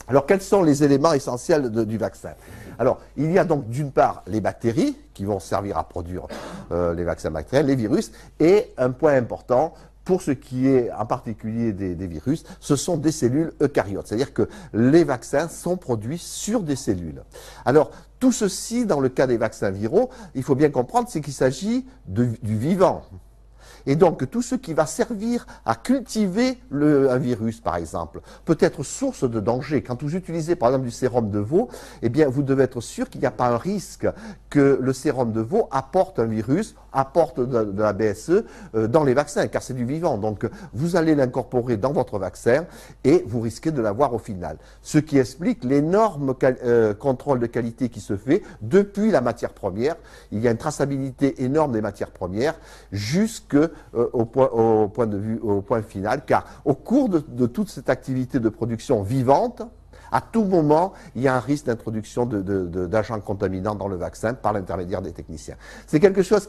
Alors, quels sont les éléments essentiels du vaccin? Alors, il y a donc d'une part les bactéries qui vont servir à produire les vaccins bactériens, les virus, et un point important pour ce qui est en particulier des virus, ce sont des cellules eucaryotes, c'est-à-dire que les vaccins sont produits sur des cellules. Alors, tout ceci, dans le cas des vaccins viraux, il faut bien comprendre, c'est qu'il s'agit du vivant. Et donc, tout ce qui va servir à cultiver un virus, par exemple, peut être source de danger. Quand vous utilisez, par exemple, du sérum de veau, eh bien, vous devez être sûr qu'il n'y a pas un risque que le sérum de veau apporte un virus, apporte de la BSE dans les vaccins, car c'est du vivant. Donc, vous allez l'incorporer dans votre vaccin et vous risquez de l'avoir au final. Ce qui explique l'énorme contrôle de qualité qui se fait depuis la matière première. Il y a une traçabilité énorme des matières premières au point final, car au cours de toute cette activité de production vivante, à tout moment, il y a un risque d'introduction d'agents contaminants dans le vaccin par l'intermédiaire des techniciens. C'est quelque chose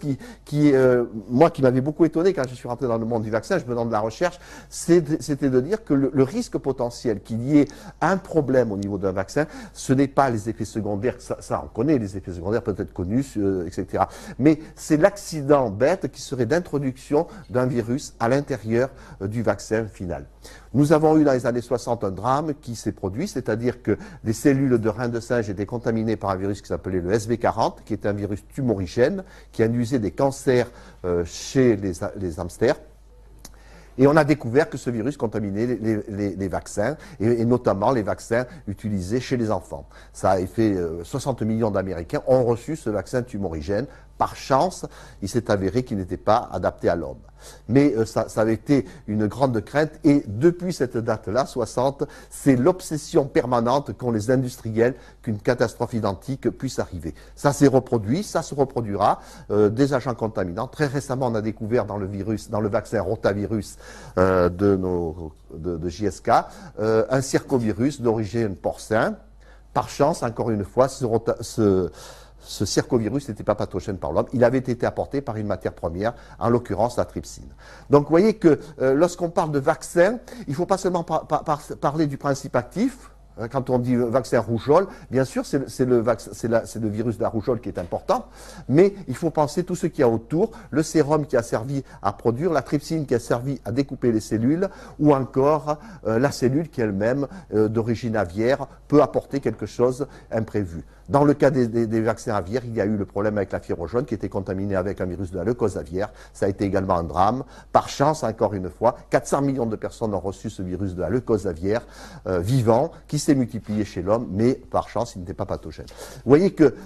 moi, qui m'avait beaucoup étonné quand je suis rentré dans le monde du vaccin, je me demande de la recherche, c'était de dire que le risque potentiel qu'il y ait un problème au niveau d'un vaccin, ce n'est pas les effets secondaires, ça on connaît, les effets secondaires peuvent être connus, etc. Mais c'est l'accident bête qui serait d'introduction d'un virus à l'intérieur du vaccin final. Nous avons eu dans les années 60 un drame qui s'est produit, c'est-à-dire que des cellules de reins de singe étaient contaminées par un virus qui s'appelait le SV40, qui est un virus tumorigène, qui induisait des cancers chez les hamsters. Et on a découvert que ce virus contaminait les vaccins, et notamment les vaccins utilisés chez les enfants. Ça a fait 60 millions d'Américains ont reçu ce vaccin tumorigène. Par chance, il s'est avéré qu'il n'était pas adapté à l'homme. Mais ça avait été une grande crainte, et depuis cette date-là, 60, c'est l'obsession permanente qu'ont les industriels qu'une catastrophe identique puisse arriver. Ça s'est reproduit, ça se reproduira, des agents contaminants. Très récemment, on a découvert dans le vaccin rotavirus de JSK, un circovirus d'origine porcin. Par chance, encore une fois, ce circovirus n'était pas pathogène par l'homme, il avait été apporté par une matière première, en l'occurrence la trypsine. Donc vous voyez que lorsqu'on parle de vaccin, il ne faut pas seulement parler du principe actif. Quand on dit vaccin rougeole, bien sûr, c'est le virus de la rougeole qui est important, mais il faut penser tout ce qu'il y a autour, le sérum qui a servi à produire, la trypsine qui a servi à découper les cellules, ou encore la cellule qui elle-même, d'origine aviaire, peut apporter quelque chose imprévu. Dans le cas des vaccins aviaires, il y a eu le problème avec la fièvre jaune qui était contaminée avec un virus de la leucose aviaire. Ça a été également un drame. Par chance, encore une fois, 400 millions de personnes ont reçu ce virus de la leucose aviaire vivant, qui s'est multiplié chez l'homme, mais par chance, il n'était pas pathogène. Vous voyez que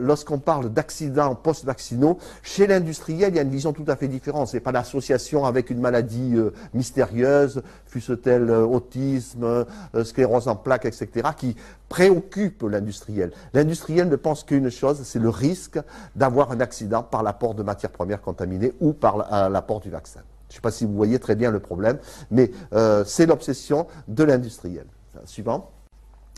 lorsqu'on parle d'accidents post-vaccinaux, chez l'industriel, il y a une vision tout à fait différente. Ce n'est pas l'association avec une maladie mystérieuse, fût-ce-t-elle autisme, sclérose en plaques, etc., qui préoccupe l'industriel. L'industriel ne pense qu'une chose, c'est le risque d'avoir un accident par l'apport de matières premières contaminées ou par l'apport du vaccin. Je ne sais pas si vous voyez très bien le problème, mais c'est l'obsession de l'industriel. Suivant.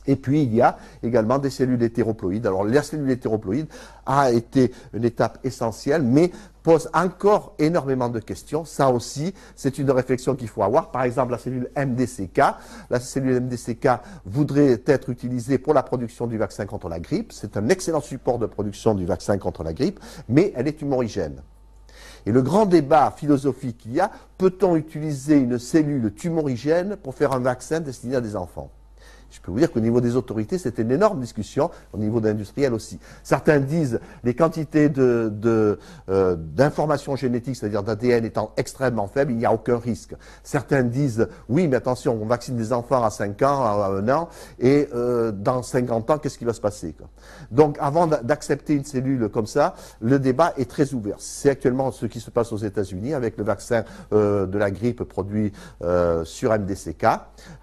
Et puis, il y a également des cellules hétéroploïdes. Alors, la cellule hétéroploïde a été une étape essentielle, mais pose encore énormément de questions. Ça aussi, c'est une réflexion qu'il faut avoir. Par exemple, la cellule MDCK. La cellule MDCK voudrait être utilisée pour la production du vaccin contre la grippe. C'est un excellent support de production du vaccin contre la grippe, mais elle est tumorigène. Et le grand débat philosophique qu'il y a, peut-on utiliser une cellule tumorigène pour faire un vaccin destiné à des enfants ? Je peux vous dire qu'au niveau des autorités, c'est une énorme discussion, au niveau d'industriels aussi. Certains disent les quantités d'informations génétiques, c'est-à-dire d'ADN, étant extrêmement faibles, il n'y a aucun risque. Certains disent oui, mais attention, on vaccine des enfants à 5 ans, à 1 an, et dans 50 ans, qu'est-ce qui va se passer, quoi. Donc, avant d'accepter une cellule comme ça, le débat est très ouvert. C'est actuellement ce qui se passe aux États-Unis avec le vaccin de la grippe produit sur MDCK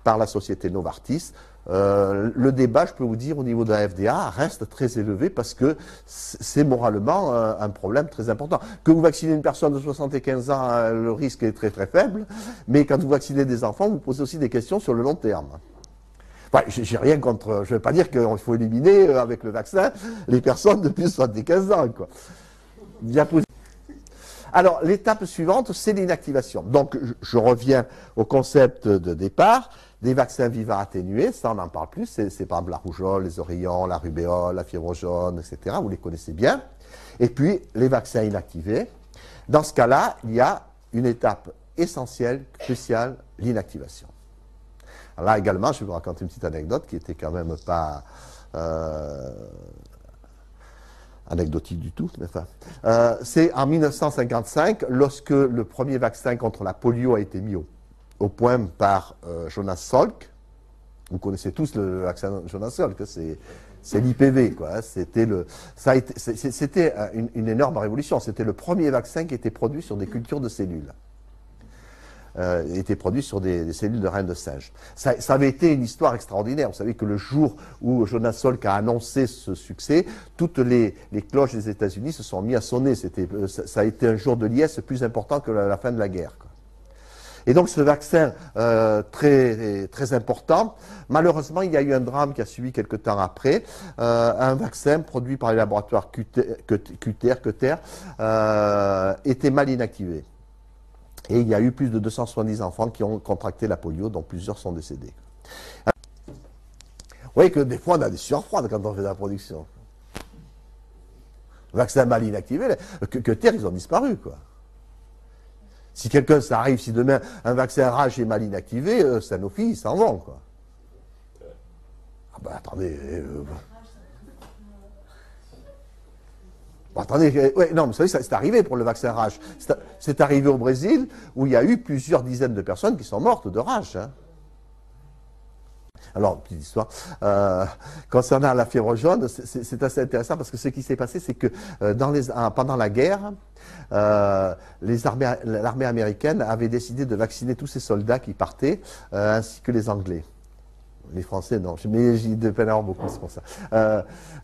par la société Novartis. Le débat, je peux vous dire, au niveau de la FDA, reste très élevé parce que c'est moralement un problème très important. Que vous vaccinez une personne de 75 ans, le risque est très très faible, mais quand vous vaccinez des enfants, vous posez aussi des questions sur le long terme. Enfin, j'ai rien contre, je ne vais pas dire qu'il faut éliminer avec le vaccin les personnes de plus de 75 ans, quoi. Alors, l'étape suivante, c'est l'inactivation. Donc, je reviens au concept de départ. des vaccins vivants atténués, ça on n'en parle plus, c'est par exemple la rougeole, les oreillons, la rubéole, la fièvre jaune, etc. Vous les connaissez bien. Et puis les vaccins inactivés. Dans ce cas-là, il y a une étape essentielle, cruciale, l'inactivation. Là également, je vais vous raconter une petite anecdote qui était quand même pas anecdotique du tout, mais enfin. C'est en 1955, lorsque le premier vaccin contre la polio a été mis au point par Jonas Salk. Vous connaissez tous le vaccin Jonas Salk, c'est l'IPV, quoi. C'était une énorme révolution. C'était le premier vaccin qui était produit sur des cultures de cellules. Était produit sur des cellules de reins de singe. Ça avait été une histoire extraordinaire. Vous savez que le jour où Jonas Salk a annoncé ce succès, toutes les cloches des États-Unis se sont mises à sonner. Ça a été un jour de liesse plus important que la fin de la guerre, quoi. Et donc ce vaccin très, très important, malheureusement il y a eu un drame qui a suivi quelques temps après, un vaccin produit par les laboratoires Cutter était mal inactivé. Et il y a eu plus de 270 enfants qui ont contracté la polio, dont plusieurs sont décédés. Vous voyez que des fois on a des sueurs froides quand on fait de la production. Le vaccin mal inactivé, Cutter, ils ont disparu, quoi. Si quelqu'un, ça arrive, si demain un vaccin rage est mal inactivé, Sanofi, ils s'en vont, quoi. Ah ben attendez. Bon, attendez, ouais, non, vous savez, c'est arrivé pour le vaccin rage. C'est arrivé au Brésil, où il y a eu plusieurs dizaines de personnes qui sont mortes de rage, hein. Alors, petite histoire, concernant la fièvre jaune, c'est assez intéressant parce que ce qui s'est passé, c'est que pendant la guerre, l'armée américaine avait décidé de vacciner tous ses soldats qui partaient, ainsi que les Anglais. Les Français, non, mais j'y devais en avoir beaucoup, c'est pour ça.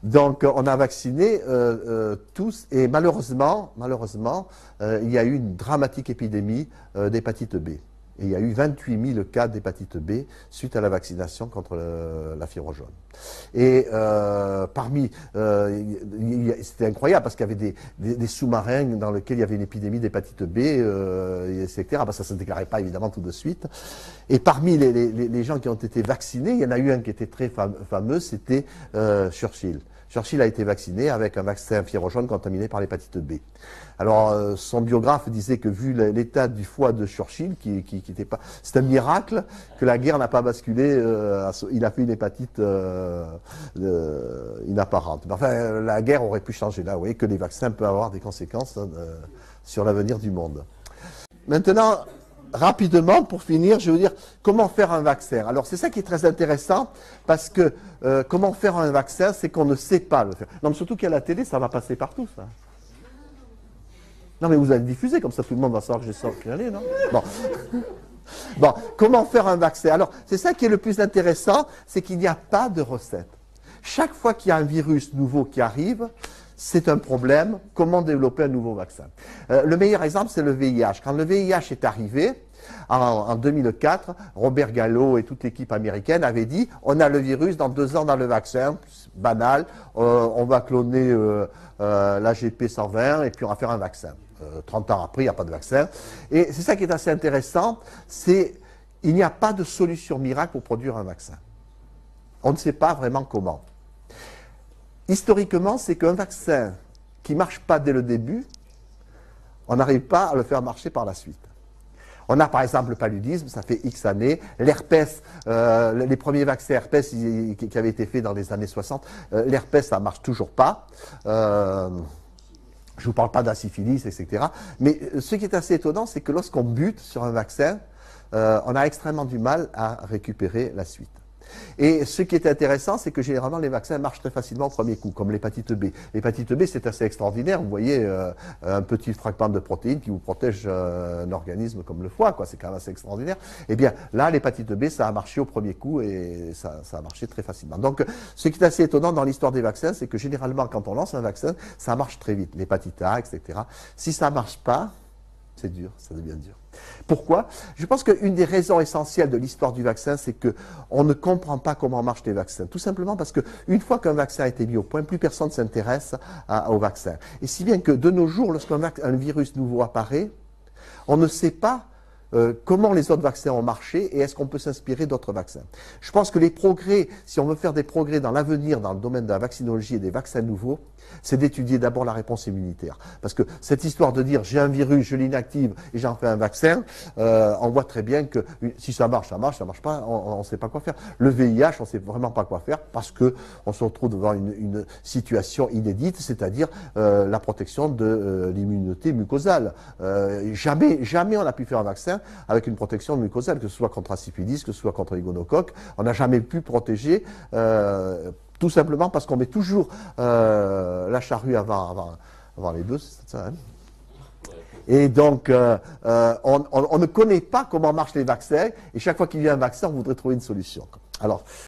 Donc, on a vacciné tous, et malheureusement, il y a eu une dramatique épidémie d'hépatite B. Et il y a eu 28 000 cas d'hépatite B suite à la vaccination contre la fièvre jaune. Et c'était incroyable parce qu'il y avait des sous-marins dans lesquels il y avait une épidémie d'hépatite B, etc. Ben, ça ne se déclarait pas évidemment tout de suite. Et parmi les gens qui ont été vaccinés, il y en a eu un qui était très fameux, c'était Churchill. Churchill a été vacciné avec un vaccin fièvre jaune contaminé par l'hépatite B. Alors, son biographe disait que vu l'état du foie de Churchill, qui était pas, c'est un miracle que la guerre n'a pas basculé. Il a fait une hépatite inapparente. Mais enfin, la guerre aurait pu changer là. Vous voyez que les vaccins peuvent avoir des conséquences sur l'avenir du monde. Maintenant, rapidement, pour finir, je veux dire comment faire un vaccin. Alors, c'est ça qui est très intéressant, parce que comment faire un vaccin, c'est qu'on ne sait pas le faire. Non, mais surtout qu'à la télé, ça va passer partout, ça. Non, mais vous allez le diffuser, comme ça tout le monde va savoir que j'ai sorti, non? Bon. Bon, comment faire un vaccin? Alors, c'est ça qui est le plus intéressant, c'est qu'il n'y a pas de recette. Chaque fois qu'il y a un virus nouveau qui arrive, c'est un problème. Comment développer un nouveau vaccin? Le meilleur exemple, c'est le VIH. Quand le VIH est arrivé, en 2004, Robert Gallo et toute l'équipe américaine avaient dit on a le virus, dans 2 ans, dans le vaccin, banal, on va cloner l'AGP 120 et puis on va faire un vaccin. 30 ans après, il n'y a pas de vaccin. Et c'est ça qui est assez intéressant, c'est il n'y a pas de solution miracle pour produire un vaccin. On ne sait pas vraiment comment. Historiquement, c'est qu'un vaccin qui ne marche pas dès le début, on n'arrive pas à le faire marcher par la suite. On a par exemple le paludisme, ça fait X années. L'herpès, les premiers vaccins herpès qui avaient été faits dans les années 60, l'herpès, ça ne marche toujours pas. Je ne vous parle pas de la syphilis, etc. Mais ce qui est assez étonnant, c'est que lorsqu'on bute sur un vaccin, on a extrêmement du mal à récupérer la suite. Et ce qui est intéressant, c'est que généralement les vaccins marchent très facilement au premier coup, comme l'hépatite B. L'hépatite B, c'est assez extraordinaire. Vous voyez un petit fragment de protéine qui vous protège un organisme comme le foie, quoi. C'est quand même assez extraordinaire. Eh bien, là, l'hépatite B, ça a marché au premier coup et ça a marché très facilement. Donc, ce qui est assez étonnant dans l'histoire des vaccins, c'est que généralement, quand on lance un vaccin, ça marche très vite. L'hépatite A, etc. Si ça ne marche pas, c'est dur, ça devient dur. Pourquoi? Je pense qu'une des raisons essentielles de l'histoire du vaccin, c'est qu'on ne comprend pas comment marchent les vaccins. Tout simplement parce qu'une fois qu'un vaccin a été mis au point, plus personne ne s'intéresse au vaccin. Et si bien que de nos jours, lorsqu'un virus nouveau apparaît, on ne sait pas comment les autres vaccins ont marché et est-ce qu'on peut s'inspirer d'autres vaccins. Je pense que les progrès, si on veut faire des progrès dans l'avenir dans le domaine de la vaccinologie et des vaccins nouveaux, c'est d'étudier d'abord la réponse immunitaire. Parce que cette histoire de dire j'ai un virus, je l'inactive et j'en fais un vaccin, on voit très bien que si ça marche, ça marche pas, on ne sait pas quoi faire. Le VIH, on ne sait vraiment pas quoi faire parce que on se retrouve devant une situation inédite, c'est-à-dire la protection de l'immunité mucosale. Jamais on a pu faire un vaccin avec une protection mucosale, que ce soit contre la syphilis, que ce soit contre les gonocoques. On n'a jamais pu protéger, tout simplement parce qu'on met toujours la charrue avant les bœufs, c'est ça, hein. Et donc, on ne connaît pas comment marchent les vaccins, et chaque fois qu'il y a un vaccin, on voudrait trouver une solution. Alors,